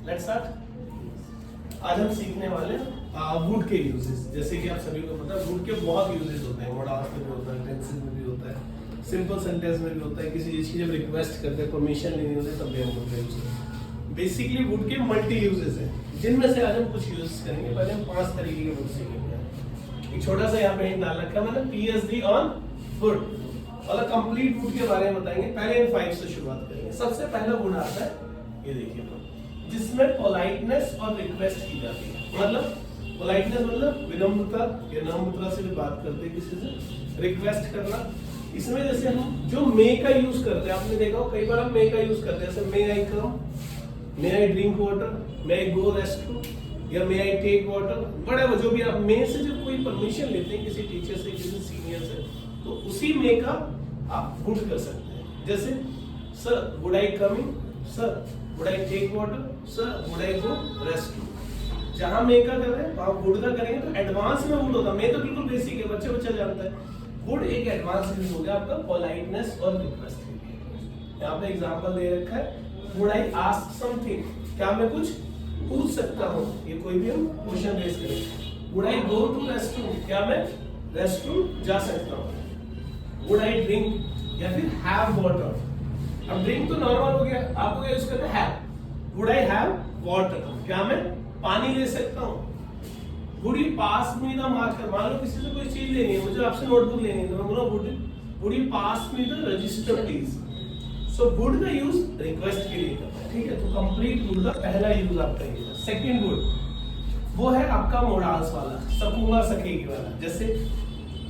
Let's start. आज हम सीखने वाले वुड के यूजेस। जैसे कि आप सभी को पता है वुड के बहुत यूजेस होते हैं, मोडास में भी होता है, टेंसेस में भी होता है, सिंपल सेंटेंस में भी होता है, किसी चीज की जब रिक्वेस्ट करते हैं, परमिशन लेनी होती है, तब भी हम वुड का यूज करते हैं। बेसिकली वुड के मल्टी यूजेस हैं, जिनमें से आज हम कुछ यूज करेंगे। पहले हम 5 तरीके के वुड सीखेंगे। एक छोटा सा यहाँ पे हिंट डाल रखा है मैंने, पीएचडी ऑन वुड, मतलब कंप्लीट वुड के बारे में बताएंगे। पहले इन 5 से शुरुआत करेंगे। सबसे पहला वुड आता है, ये देखिए, जिसमें पोलाइटनेस और रिक्वेस्ट की जाती है। मतलब पोलाइटनेस मतलब विनम्रता या नम्रता से भी बात करते हैं, किसी से रिक्वेस्ट करना। इसमें जैसे हम जो मे का यूज करते हैं, आपने देखा हो कई बार हम मे का यूज करते हैं, जैसे may I come, may I drink water, may I go restroom, या मे आई टेक वाटर, बड़े जो भी आप मे से जब कोई परमिशन लेते हैं किसी टीचर से, किसी सीनियर से, तो उसी मे का आप वुड कर सकते हैं। जैसे sir would I coming, sir would I take water, sir would I go restroom. जहां मे का कर रहे हैं वहां वुड का करेंगे तो एडवांस में वुड होता है। मे तो बिल्कुल बेसिक है, बच्चा जानता है। वुड एक एडवांस यूज हो गया आपका पोलाइटनेस और रिक्वेस्ट के लिए। यहाँ पे एग्जांपल दे रखा है, वुड आई आस्क समथिंग, क्या मैं कुछ पूछ सकता हूँ। ये कोई भी हम क्वेश्चन रेज करें। Would I go to restroom, क्या मैं रेस्टरूम जा सकता हूँ। वुड आई ड्रिंक या फिर हैव वाटर। अब ड्रिंक तो नॉर्मल हो गया, आपको क्या यूज करना है, have. Would I have water, क्या मैं पानी ले सकता हूँ। Would you pass me the marker, मान लो किसी से कोई चीज लेनी है, मुझे आपसे नोटबुक लेनी है, तो मैं बोला would you pass me the register please. So would का यूज रिक्वेस्ट के लिए करते हैं, ठीक है। तो कंप्लीट वुड का पहला यूज आपका ये। सेकंड वुड वो है आपका मोडाल्स वाला, सकूंगा सकेगी वाला। जैसे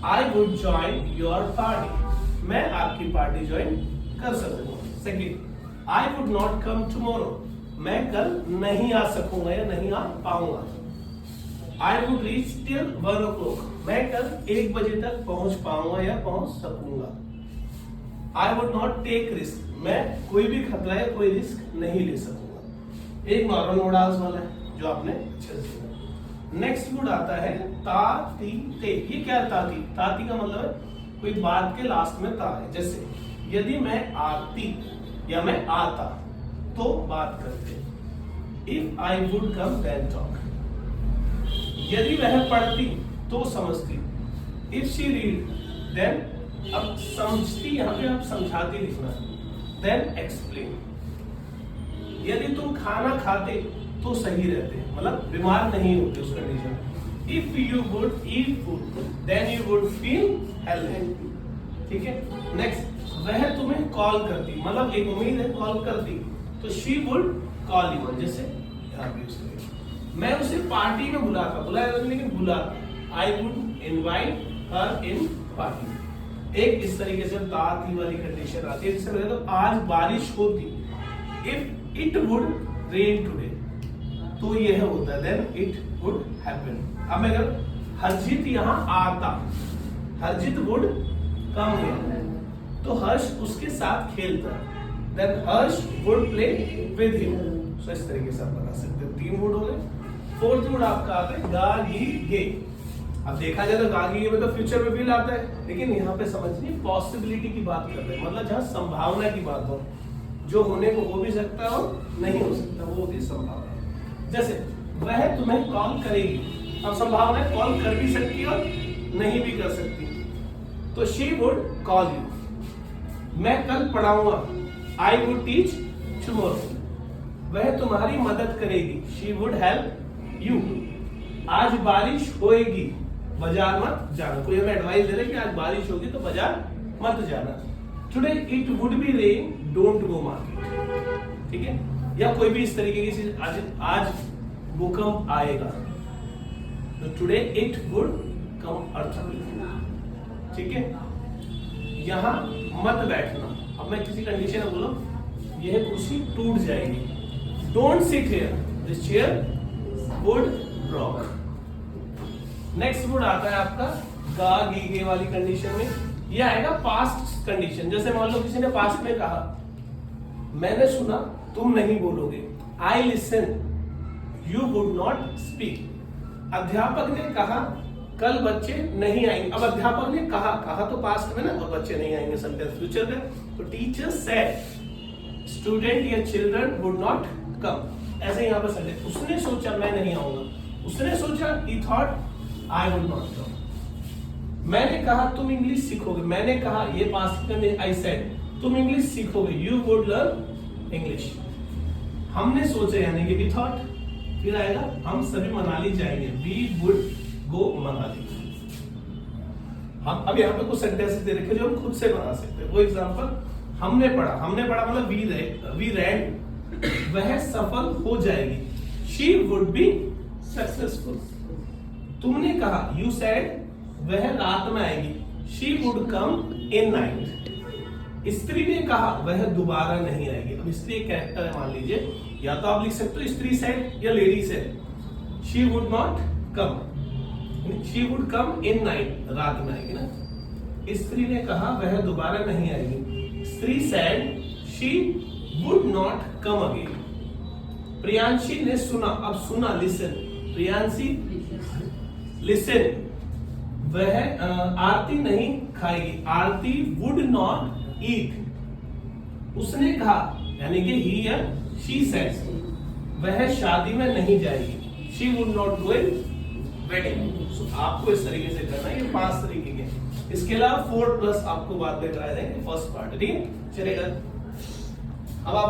I would join your party, मैं आपकी पार्टी ज्वाइन कर सकूंगा। Second, I would not come tomorrow, मैं कल नहीं आ सकूंगा या नहीं आ पाऊंगा। I would reach till 1 o'clock, मैं कल 1 बजे तक पहुंच पाऊंगा या पहुंच सकूंगा। I would not take risk, मैं कोई भी खतरा या कोई रिस्क नहीं ले सकूंगा। एक नॉर्मल मोडाल्स वाला है जो आपने अच्छे से सीखा। नेक्स्ट वुड आता है ता ती ते। ये क्या है ताती? ताती का मतलब है कोई बात के लास्ट में ता है। जैसे यदि मैं आती या मैं आता तो बात करते। If I would come then talk, यदि वह पढ़ती तो समझती। इफ शी रीड देन, अब समझती यहां पे आप समझाती लिखना, देन एक्सप्लेन। यदि तुम खाना खाते तो सही रहते, मतलब बीमार नहीं होते उस condition. If you would eat food then you would feel healthy, ठीक है। नेक्स्ट, वह तुम्हें कॉल करती, मतलब एक उम्मीद है कॉल करती, तो शी वुड कॉल यू। जैसे यहाँ पे यूज करेंगे, मैं उसे पार्टी में बुलाता, बुलाया लेकिन बुलाता। I would invite her in party. एक इस तरीके से ताती वाली कंडीशन आती है, जिससे तो आज बारिश होती। If it would rain today, तो यह होता है देन इट वुड हैपन। अब अगर हरजीत यहाँ आता, हरजीत वुड कम हियर, तो हर्ष उसके साथ खेलता, then Harsh would play with him. So इस तरीके से आप बता सकते हो। 3 वुड हो गए। फोर्थ वुड आपका आता है गा गी गे। अब देखा जाए तो गा गी गे में तो फ्यूचर में भी आता है, लेकिन यहाँ पे समझिए पॉसिबिलिटी की बात कर रहे हैं, मतलब जहाँ संभावना की बात हो, जो होने को हो भी सकता हो, नहीं हो सकता, वो होती है संभावना। जैसे वह तुम्हें कॉल करेगी, अब संभावना है कॉल कर भी सकती है और नहीं भी कर सकती, तो शी वुड कॉल यू। मैं कल पढ़ाऊंगा, आई वुड टीच टुमारो। वह तुम्हारी मदद करेगी, शी वुड हेल्प यू। आज बारिश होएगी, बाजार मत जाना। कोई हमें एडवाइस दे रहा है कि आज बारिश होगी तो बाजार मत जाना। Today it would be rain, don't go market, ठीक है। या कोई भी इस तरीके की चीज, आज भूकंप आएगा, तो today it would come earthquake, ठीक है। यहां मत बैठना, अब मैं किसी कंडीशन में बोलूं यह कुर्सी टूट जाएगी, don't sit here, this chair would rock. Next would आता है आपका गा गी गे वाली कंडीशन में। यह आएगा पास्ट कंडीशन। जैसे मान लो किसी ने पास्ट में कहा, मैंने सुना तुम नहीं बोलोगे, I listen you would not speak. अध्यापक ने कहा कल बच्चे नहीं आएंगे। अब अध्यापक ने कहा तो पास्ट में ना, और बच्चे नहीं आएंगे सेंटेंस फ्यूचर में। तो टीचर सेड स्टूडेंट या चिल्ड्रन वुड नॉट कम। ऐसे यहाँ पे संडे, उसने सोचा मैं नहीं आऊंगा, उसने सोचा he thought I would not come। मैंने कहा तुम इंग्लिश सीखोगे, मैंने कहा ये पास्ट में I said तुम इंग्लिश सीखोगे, you would learn English। हमने सोचा यानी कि we thought, फिर आएगा हम सभी मनाली जाएंगे, we would go मनाली। हम अब यहाँ पे कुछ सेंटेंसेस दे रखे जो हम खुद से बना सकते हैं। वो एग्जांपल, हमने पढ़ा मतलब वी रेड, वह सफल हो जाएगी, she would be successful। तुमने कहा, you said, वह रात में आएगी, she would come in night। स्त्री ने कहा वह दोबारा नहीं आएगी। अब स्त्री एक कैरेक्टर है, मान लीजिए, या तो आप लिख सकते हो स्त्री said या lady said, she would not come, she would come in night, रात में आएगी ना। स्त्री ने कहा वह दोबारा नहीं आएगी, स्त्री said she would not come again। Priyanshi ने सुना, अब सुना listen, प्रियांशी listen, वह आरती नहीं खाएगी, आरती would not eat। उसने कहा यानी कि he या she said, वह शादी में नहीं जाएगी, she would not go in wedding। So, आपको इस तरीके से करना है, ये 5 तरीके के। इसके अलावा 4+ आपको बाद में कराए जाएंगे फर्स्ट पार्ट, ठीक है, चलेगा। अब आप